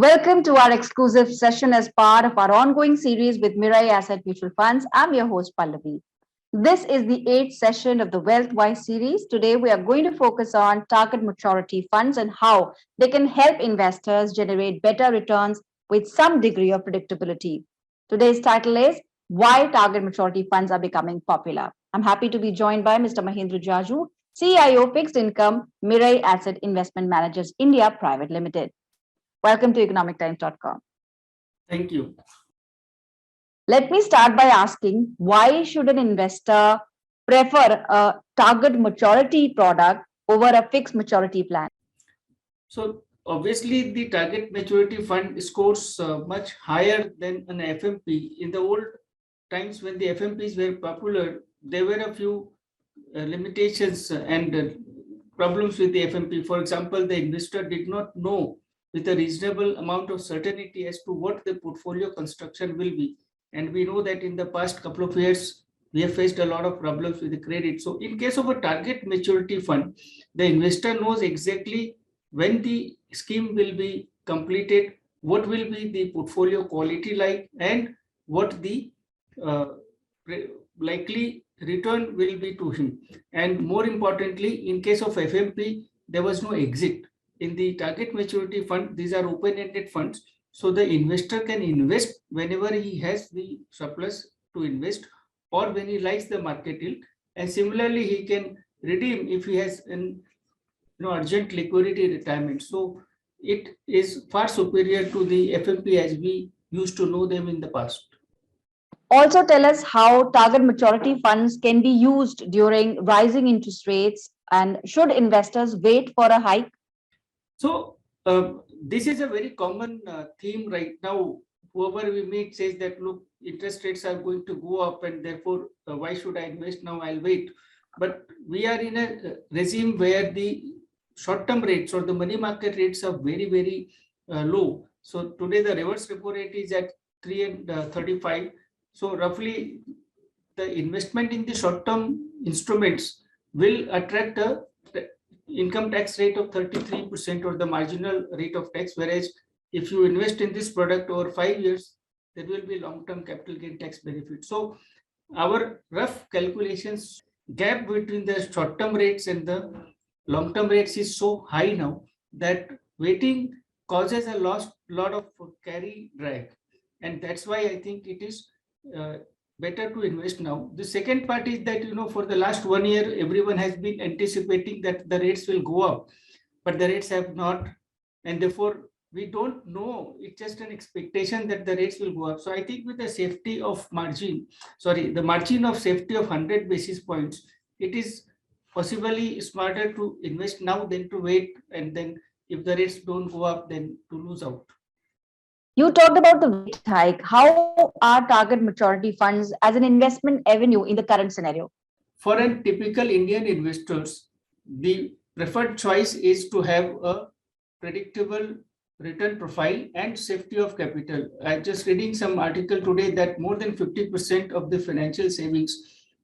Welcome to our exclusive session as part of our ongoing series with Mirae Asset Mutual Funds. I'm your host, Pallavi. This is the eighth session of the Wealthwise series. Today, we are going to focus on target maturity funds and how they can help investors generate better returns with some degree of predictability. Today's title is Why Target Maturity Funds Are Becoming Popular. I'm happy to be joined by Mr. Mahendra Jajoo, CIO Fixed Income, Mirae Asset Investment Managers India Private Limited. Welcome to economictimes.com. Thank you. Let me start by asking, why should an investor prefer a target maturity product over a fixed maturity plan? So obviously the target maturity fund scores much higher than an FMP. In the old times when the FMPs were popular, there were a few limitations and problems with the FMP. For example, the investor did not know with a reasonable amount of certainty as to what the portfolio construction will be. And we know that in the past couple of years, we have faced a lot of problems with the credit. So in case of a target maturity fund, the investor knows exactly when the scheme will be completed, what will be the portfolio quality like, and what the likely return will be to him. And more importantly, in case of FMP, there was no exit. In the target maturity fund, these are open-ended funds. So the investor can invest whenever he has the surplus to invest or when he likes the market yield. And similarly, he can redeem if he has an urgent liquidity retirement. So it is far superior to the FMP as we used to know them in the past. Also, tell us how target maturity funds can be used during rising interest rates, and should investors wait for a hike? So this is a very common theme right now. Whoever we meet says that, look, interest rates are going to go up and therefore why should I invest now? I'll wait. But we are in a regime where the short-term rates or the money market rates are very, very low. So today the reverse repo rate is at 3.35. So roughly the investment in the short-term instruments will attract a income tax rate of 33% or the marginal rate of tax, whereas if you invest in this product over 5 years, there will be long-term capital gain tax benefit. So our rough calculations gap between the short-term rates and the long-term rates is so high now that waiting causes a lot of carry drag, and that's why I think it is better to invest now. The second part is that, for the last 1 year, everyone has been anticipating that the rates will go up, but the rates have not. And therefore, we don't know. It's just an expectation that the rates will go up. So I think with the the margin of safety of 100 basis points, it is possibly smarter to invest now than to wait. And then if the rates don't go up, then to lose out. You talked about the rate hike. How are target maturity funds as an investment avenue in the current scenario? For a typical Indian investors, the preferred choice is to have a predictable return profile and safety of capital. I'm just reading some article today that more than 50% of the financial savings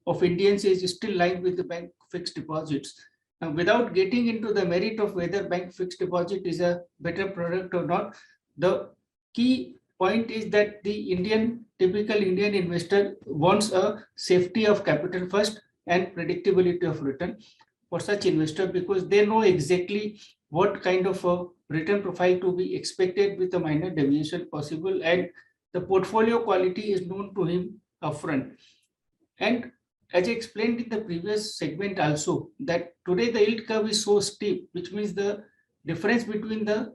of Indians is still lying with the bank fixed deposits. Now, without getting into the merit of whether bank fixed deposit is a better product or not, the key point is that the typical Indian investor wants a safety of capital first and predictability of return for such investor, because they know exactly what kind of a return profile to be expected with a minor deviation possible, and the portfolio quality is known to him upfront. And as I explained in the previous segment also, that today the yield curve is so steep, which means the difference between the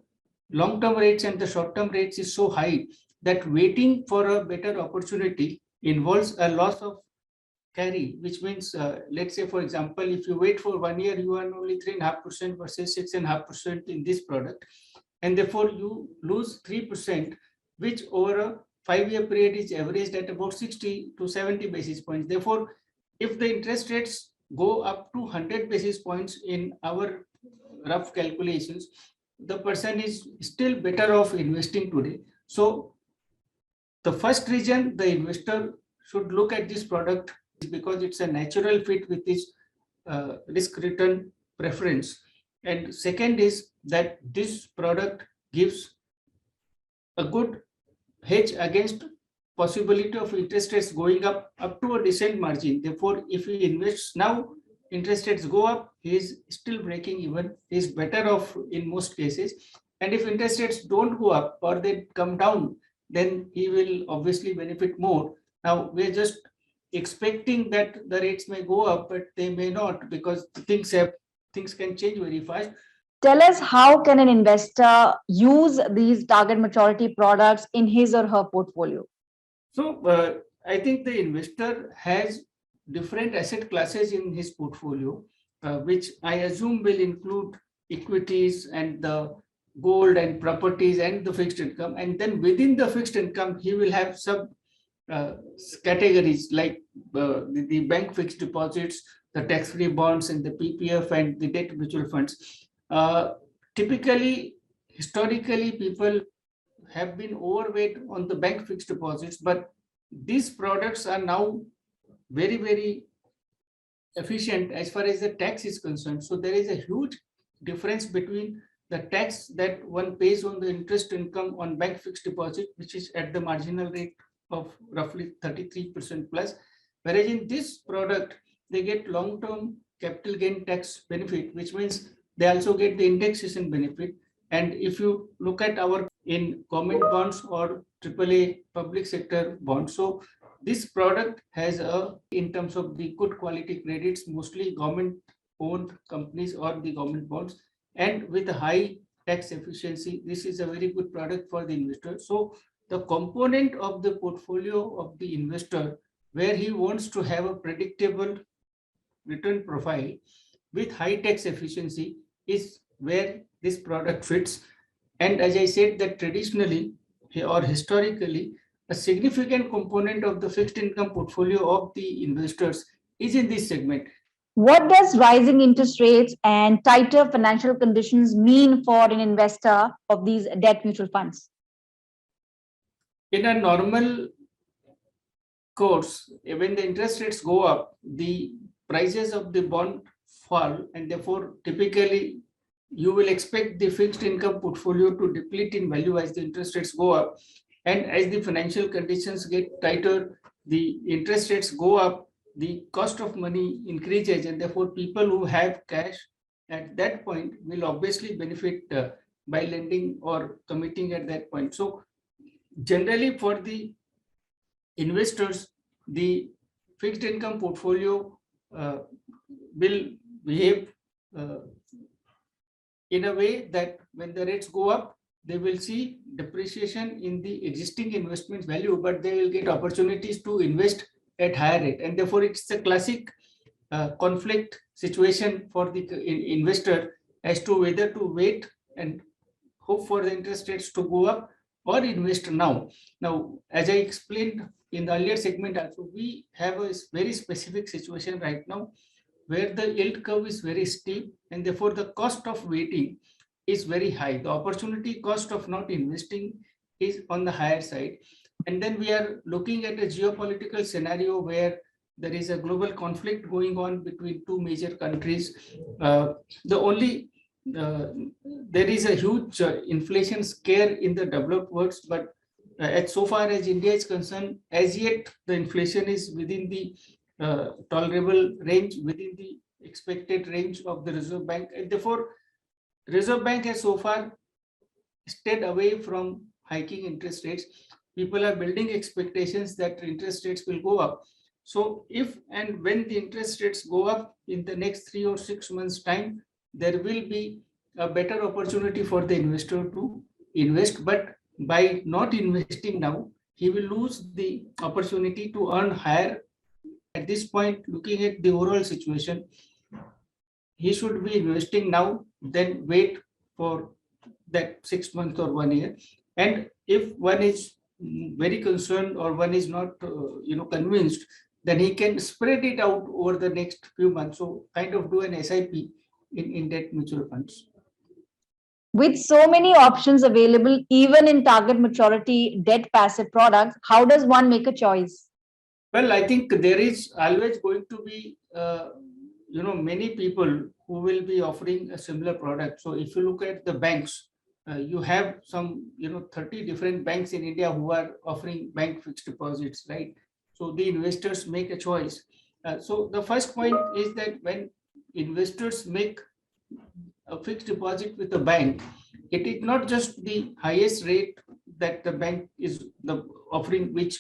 long-term rates and the short-term rates is so high that waiting for a better opportunity involves a loss of carry, which means, let's say, for example, if you wait for 1 year, you earn only 3.5% versus 6.5% in this product. And therefore, you lose 3%, which over a 5-year period is averaged at about 60 to 70 basis points. Therefore, if the interest rates go up to 100 basis points in our rough calculations, the person is still better off investing today. So the first reason the investor should look at this product is because it's a natural fit with his risk return preference. And second is that this product gives a good hedge against possibility of interest rates going up to a decent margin. Therefore, if he invests now, interest rates go up, he is still breaking even. He is better off in most cases. And if interest rates don't go up or they come down, then he will obviously benefit more. Now, we're just expecting that the rates may go up, but they may not, because things can change very fast. Tell us, how can an investor use these target maturity products in his or her portfolio? So I think the investor has different asset classes in his portfolio, which I assume will include equities and the gold and properties and the fixed income. And then within the fixed income, he will have some categories like the bank fixed deposits, the tax-free bonds, and the PPF and the debt mutual funds. Typically, historically, people have been overweight on the bank fixed deposits, but these products are now very, very efficient as far as the tax is concerned. So there is a huge difference between the tax that one pays on the interest income on bank fixed deposit, which is at the marginal rate of roughly 33% plus, whereas in this product, they get long-term capital gain tax benefit, which means they also get the indexation benefit. And if you look at our in government bonds or AAA public sector bonds, so this product has in terms of the good quality credits, mostly government owned companies or the government bonds, and with a high tax efficiency, this is a very good product for the investor. So the component of the portfolio of the investor where he wants to have a predictable return profile with high tax efficiency is where this product fits. And as I said, that traditionally or historically, a significant component of the fixed income portfolio of the investors is in this segment. What does rising interest rates and tighter financial conditions mean for an investor of these debt mutual funds? In a normal course, when the interest rates go up, the prices of the bond fall, and therefore typically you will expect the fixed income portfolio to deplete in value as the interest rates go up. And as the financial conditions get tighter, the interest rates go up, the cost of money increases, and therefore people who have cash at that point will obviously benefit by lending or committing at that point. So generally for the investors, the fixed income portfolio will behave in a way that when the rates go up, they will see depreciation in the existing investment value, but they will get opportunities to invest at higher rate. And therefore, it's a classic conflict situation for the investor as to whether to wait and hope for the interest rates to go up or invest now. Now, as I explained in the earlier segment also, we have a very specific situation right now where the yield curve is very steep, and therefore the cost of waiting is very high. The opportunity cost of not investing is on the higher side. And then we are looking at a geopolitical scenario where there is a global conflict going on between two major countries. There is a huge inflation scare in the developed world, but as so far as India is concerned, as yet the inflation is within the tolerable range, within the expected range of the Reserve Bank. And therefore, Reserve Bank has so far stayed away from hiking interest rates. People are building expectations that interest rates will go up. So if and when the interest rates go up in the next 3 or 6 months time, there will be a better opportunity for the investor to invest. But by not investing now, he will lose the opportunity to earn higher. At this point, looking at the overall situation, he should be investing now, then wait for that 6 months or 1 year. And if one is very concerned or one is not convinced, then he can spread it out over the next few months. So kind of do an SIP in debt mutual funds. With so many options available, even in target maturity debt passive products, how does one make a choice? Well, I think there is always going to be many people who will be offering a similar product. So if you look at the banks, you have some 30 different banks in India who are offering bank fixed deposits, right? So the investors make a choice. So the first point is that when investors make a fixed deposit with a bank, it is not just the highest rate that the bank is the offering, which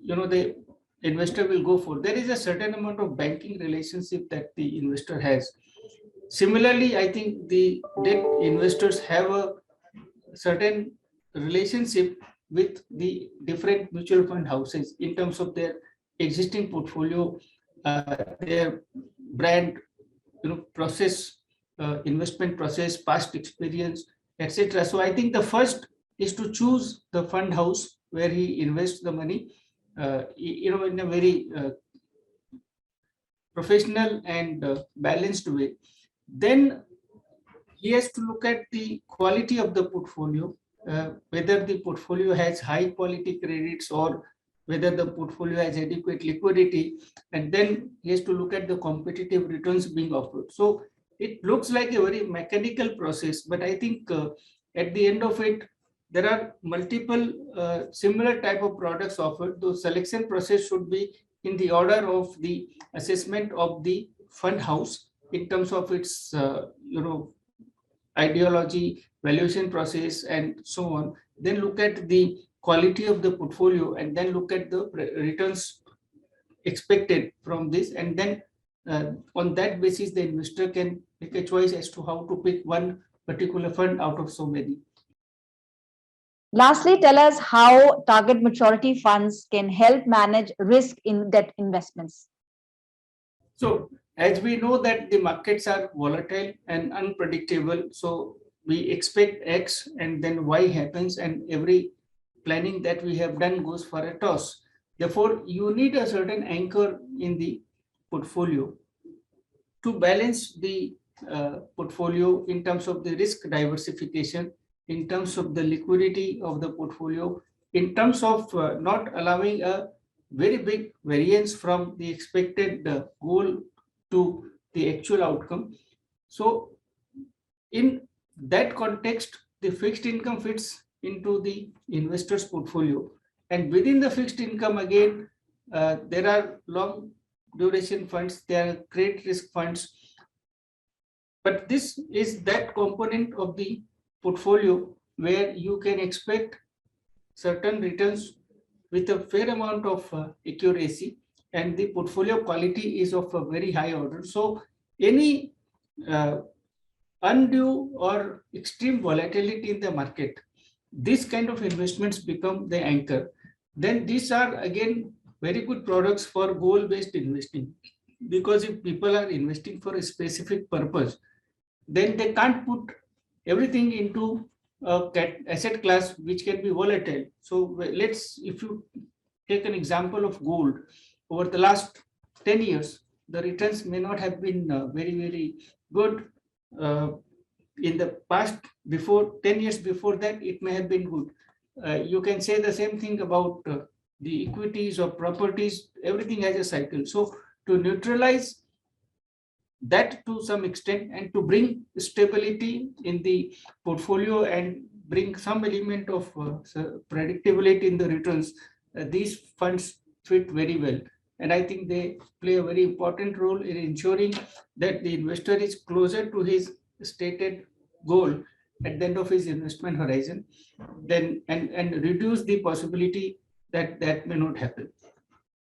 the investor will go for. There is a certain amount of banking relationship that the investor has. Similarly, I think the debt investors have a certain relationship with the different mutual fund houses in terms of their existing portfolio, their brand, process, investment process, past experience, etc. So I think the first is to choose the fund house where he invests the money, in a very professional and balanced way. Then he has to look at the quality of the portfolio, whether the portfolio has high quality credits or whether the portfolio has adequate liquidity, and then he has to look at the competitive returns being offered. So it looks like a very mechanical process, but I think at the end of it, there are multiple similar type of products offered. The selection process should be in the order of the assessment of the fund house in terms of its ideology, valuation process, and so on. Then look at the quality of the portfolio, and then look at the returns expected from this, and then on that basis, the investor can make a choice as to how to pick one particular fund out of so many. Lastly, tell us how target maturity funds can help manage risk in debt investments. So as we know that the markets are volatile and unpredictable, so we expect X and then Y happens, and every planning that we have done goes for a toss. Therefore, you need a certain anchor in the portfolio to balance the portfolio in terms of the risk diversification, in terms of the liquidity of the portfolio, in terms of not allowing a very big variance from the expected goal to the actual outcome. So in that context, the fixed income fits into the investor's portfolio. And within the fixed income, again, there are long duration funds, there are credit risk funds. But this is that component of the portfolio where you can expect certain returns with a fair amount of accuracy, and the portfolio quality is of a very high order. So any undue or extreme volatility in the market, this kind of investments become the anchor. Then these are again very good products for goal-based investing, because if people are investing for a specific purpose, then they can't put everything into asset class which can be volatile. So if you take an example of gold, over the last 10 years, the returns may not have been very good. In the past, before 10 years before that, it may have been good. You can say the same thing about the equities or properties. Everything has a cycle. So to neutralize that to some extent and to bring stability in the portfolio and bring some element of predictability in the returns, these funds fit very well. And I think they play a very important role in ensuring that the investor is closer to his stated goal at the end of his investment horizon, then and reduce the possibility that that may not happen.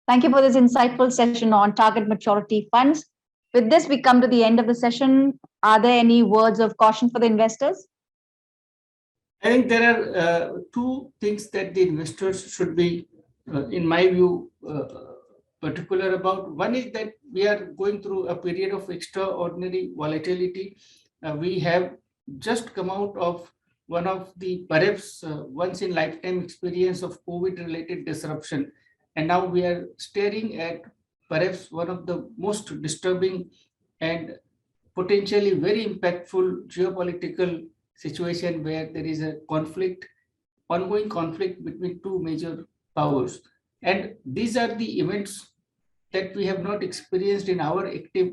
Thank you for this insightful session on target maturity funds. With this, we come to the end of the session. Are there any words of caution for the investors? I think there are two things that the investors should be, in my view, particular about. One is that we are going through a period of extraordinary volatility. We have just come out of one of the perhaps once in lifetime experience of COVID-related disruption. And now we are staring at perhaps one of the most disturbing and potentially very impactful geopolitical situation where there is a ongoing conflict between two major powers. And these are the events that we have not experienced in our active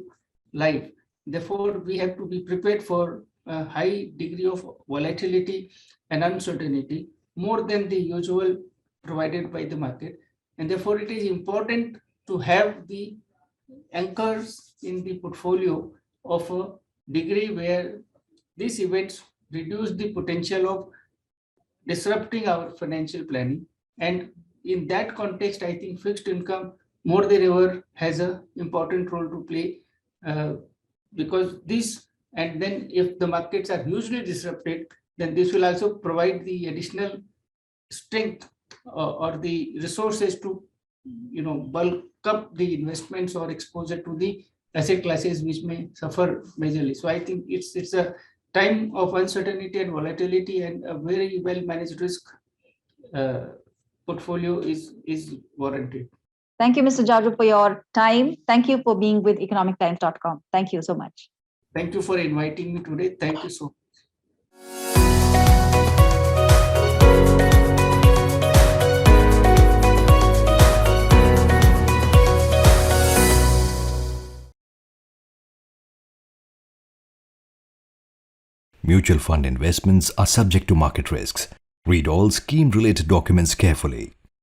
life. Therefore, we have to be prepared for a high degree of volatility and uncertainty, more than the usual provided by the market. And therefore, it is important to have the anchors in the portfolio of a degree where these events reduce the potential of disrupting our financial planning. And in that context, I think fixed income more than ever has an important role to play, because this, and then if the markets are hugely disrupted, then this will also provide the additional strength or the resources to bulk up the investments or exposure to the asset classes which may suffer majorly. So I think it's a time of uncertainty and volatility, and a very well managed risk uh, portfolio is warranted. Thank you, Mr. Jajoo, for your time. Thank you for being with economictimes.com. Thank you so much. Thank you for inviting me today. Thank you so much. Mutual fund investments are subject to market risks. Read all scheme-related documents carefully.